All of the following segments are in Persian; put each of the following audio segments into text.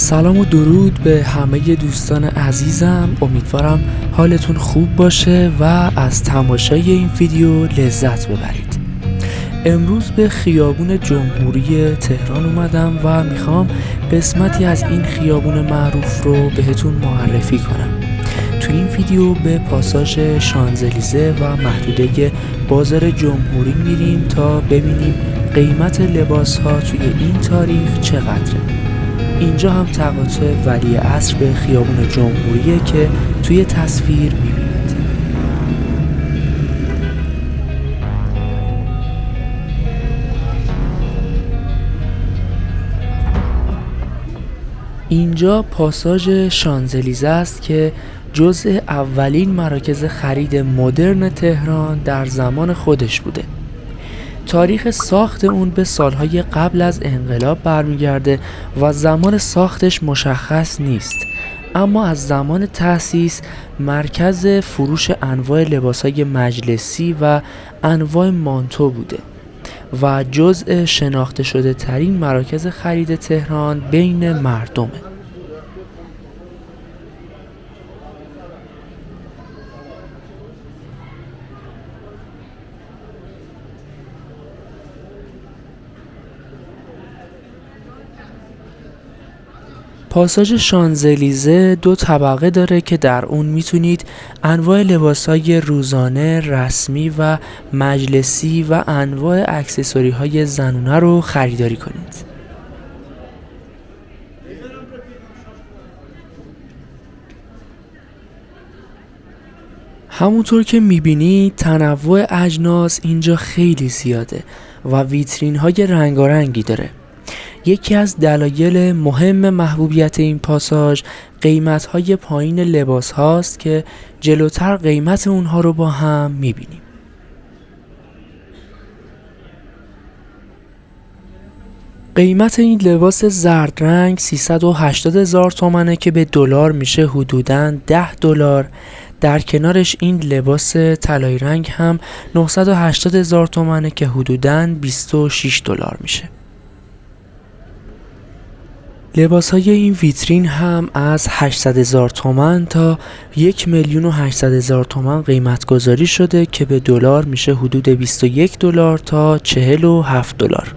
سلام و درود به همه دوستان عزیزم. امیدوارم حالتون خوب باشه و از تماشای این ویدیو لذت ببرید. امروز به خیابون جمهوری تهران اومدم و میخوام قسمتی از این خیابون معروف رو بهتون معرفی کنم. تو این ویدیو به پاساژ شانزلیزه و محدوده بازار جمهوری میریم تا ببینیم قیمت لباس ها توی این تاریخ چقدره. اینجا هم تقاطع ولیعصر به خیابون جمهوریه که توی تصویر میبینید. اینجا پاساژ شانزلیزه است که جزء اولین مراکز خرید مدرن تهران در زمان خودش بوده. تاریخ ساخت اون به سالهای قبل از انقلاب برمیگرده و زمان ساختش مشخص نیست، اما از زمان تأسیس مرکز فروش انواع لباسهای مجلسی و انواع مانتو بوده و جزء شناخته شده ترین مراکز خرید تهران بین مردمه. پاساژ شانزلیزه 2 طبقه داره که در اون میتونید انواع لباسهای روزانه، رسمی و مجلسی و انواع اکسسوری های زنونه رو خریداری کنید. همونطور که میبینید تنوع اجناس اینجا خیلی زیاده و ویترین های رنگارنگی داره. یکی از دلایل مهم محبوبیت این پاساژ قیمت‌های پایین لباس هاست که جلوتر قیمت اونها رو با هم می‌بینیم. قیمت این لباس زرد رنگ 380,000 تومنه که به دلار میشه حدوداً $10. در کنارش این لباس طلایی رنگ هم 980,000 تومنه که حدوداً $26 میشه. لباس های این ویترین هم از 800,000 تومان تا 1,800,000 تومان قیمت گذاری شده که به دلار میشه حدود $21 تا $47.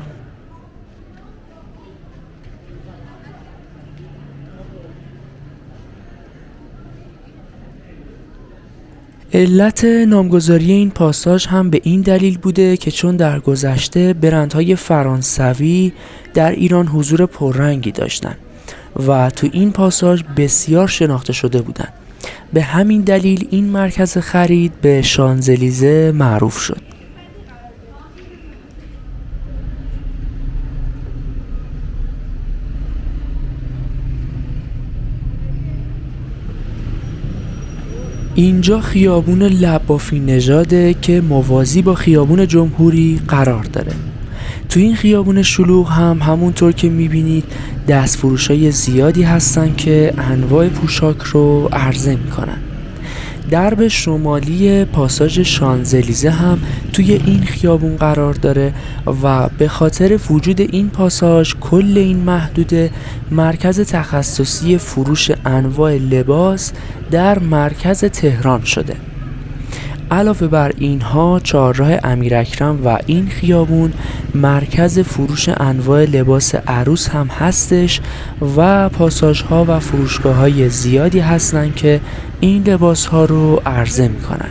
علت نامگذاری این پاساژ هم به این دلیل بوده که چون در گذشته برندهای فرانسوی در ایران حضور پررنگی داشتن و تو این پاساژ بسیار شناخته شده بودن. به همین دلیل این مرکز خرید به شانزلیزه معروف شد. اینجا خیابون لبافی نژاده که موازی با خیابون جمهوری قرار داره. تو این خیابون شلوغ هم همونطور که میبینید دستفروشای زیادی هستن که انواع پوشاک رو عرضه میکنن. درب شمالی پاساژ شانزلیزه هم توی این خیابون قرار داره و به خاطر وجود این پاساژ کل این محدوده مرکز تخصصی فروش انواع لباس در مرکز تهران شده. علاوه بر اینها چهارراه امیراکرم و این خیابون مرکز فروش انواع لباس عروس هم هستش و پاساژها و فروشگاه‌های زیادی هستن که این لباس‌ها رو عرضه می‌کنن.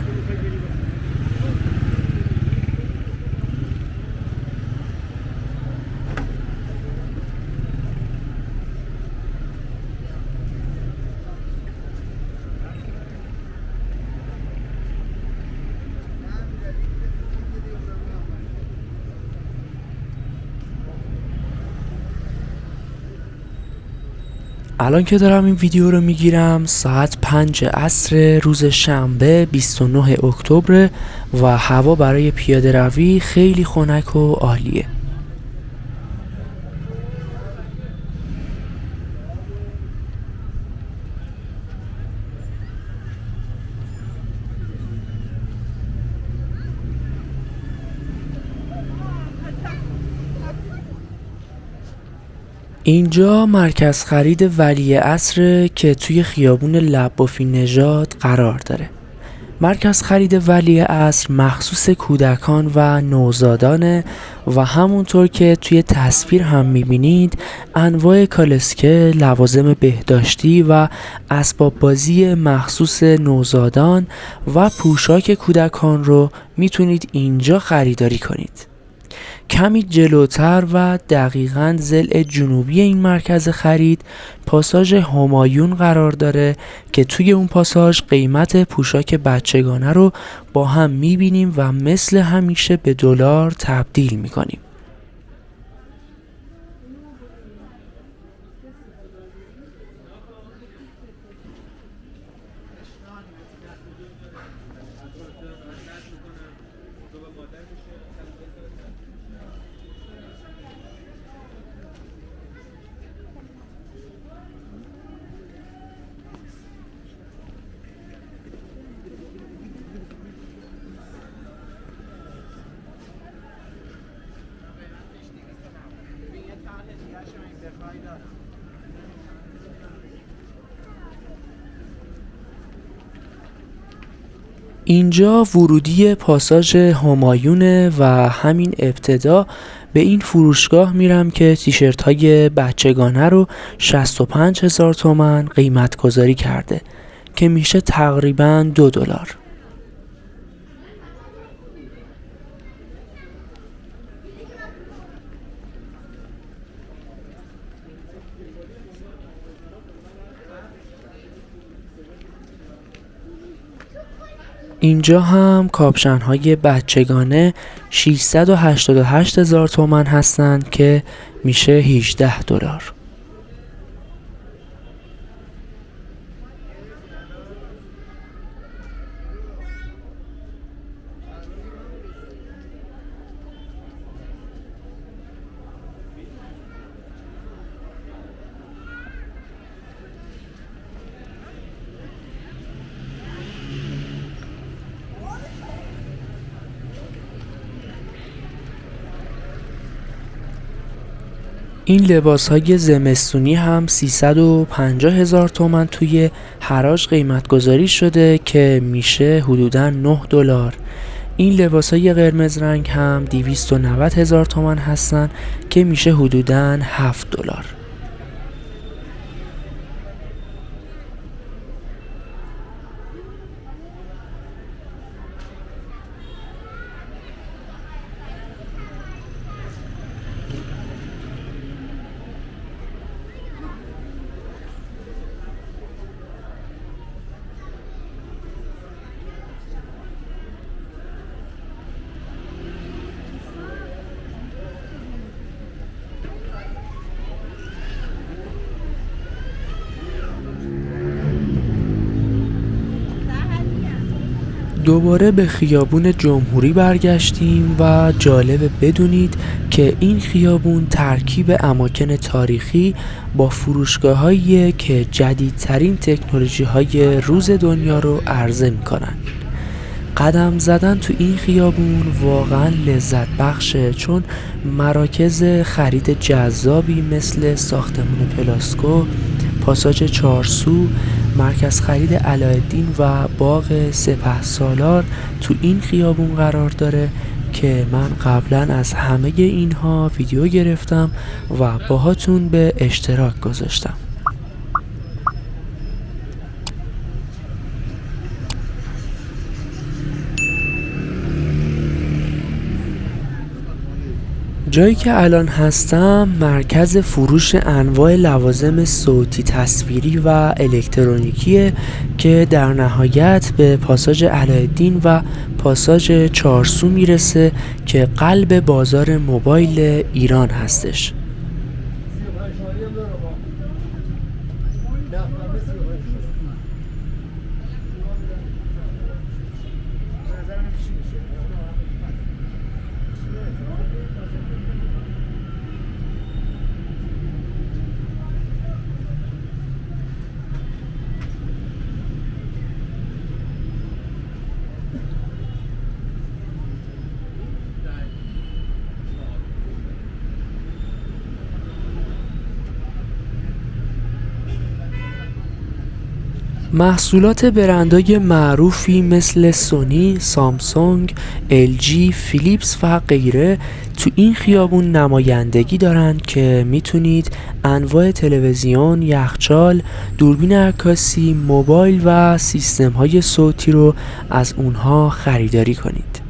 الان که دارم این ویدیو رو میگیرم ساعت 5 عصر روز شنبه 29 اکتبر و هوا برای پیاده روی خیلی خنک و عالیه. اینجا مرکز خرید ولیعصر که توی خیابون لبافی نژاد قرار داره. مرکز خرید ولیعصر مخصوص کودکان و نوزادانه و همونطور که توی تصویر هم میبینید انواع کالسکه، لوازم بهداشتی و اسباب بازی مخصوص نوزادان و پوشاک کودکان رو میتونید اینجا خریداری کنید. کمی جلوتر و دقیقاً ضلع جنوبی این مرکز خرید پاساژ همایون قرار داره که توی اون پاساژ قیمت پوشاک بچگانه رو با هم میبینیم و مثل همیشه به دلار تبدیل میکنیم. اینجا ورودی پاساژ همایونه و همین ابتدا به این فروشگاه میرم که تیشرت های بچگانه رو 65,000 تومان قیمت گذاری کرده که میشه تقریباً $2. اینجا هم کاپشن های بچگانه 688,000 تومان هستند که میشه $18. این لباس های زمستونی هم 350,000 تومان توی حراج قیمت گذاری شده که میشه حدوداً $9. این لباس های قرمز رنگ هم 290,000 تومان هستن که میشه حدوداً $7. دوباره به خیابون جمهوری برگشتیم و جالب بدونید که این خیابون ترکیب اماکن تاریخی با فروشگاه‌هایی که جدیدترین تکنولوژی‌های روز دنیا رو عرضه می‌کنن. قدم زدن تو این خیابون واقعا لذت بخشه چون مراکز خرید جذابی مثل ساختمون پلاسکو، پاساژ چارسو، مرکز خرید علایالدین و باغ سپهسالار تو این خیابون قرار داره که من قبلا از همه اینها ویدیو گرفتم و باهاتون به اشتراک گذاشتم. جایی که الان هستم مرکز فروش انواع لوازم صوتی، تصویری و الکترونیکیه که در نهایت به پاساژ علایالدین و پاساژ چارسو میرسه که قلب بازار موبایل ایران هستش. محصولات برندهای معروفی مثل سونی، سامسونگ، LG، فیلیپس و غیره تو این خیابون نمایندگی دارن که میتونید انواع تلویزیون، یخچال، دوربین عکاسی، موبایل و سیستم‌های صوتی رو از اونها خریداری کنید.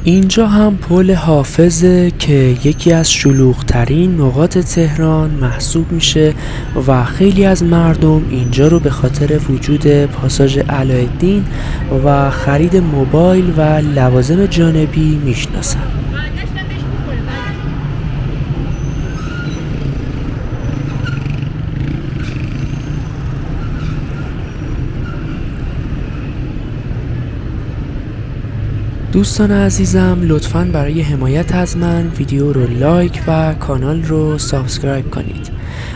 اینجا هم پل حافظه که یکی از شلوغ‌ترین نقاط تهران محسوب میشه و خیلی از مردم اینجا رو به خاطر وجود پاساژ علاءالدین و خرید موبایل و لوازم جانبی میشناسن. دوستان عزیزم، لطفاً برای حمایت از من ویدیو رو لایک و کانال رو سابسکرایب کنید.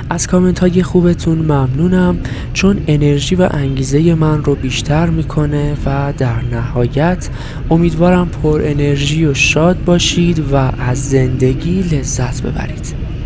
از کامنت های خوبتون ممنونم، چون انرژی و انگیزه من رو بیشتر میکنه و در نهایت امیدوارم پر انرژی و شاد باشید و از زندگی لذت ببرید.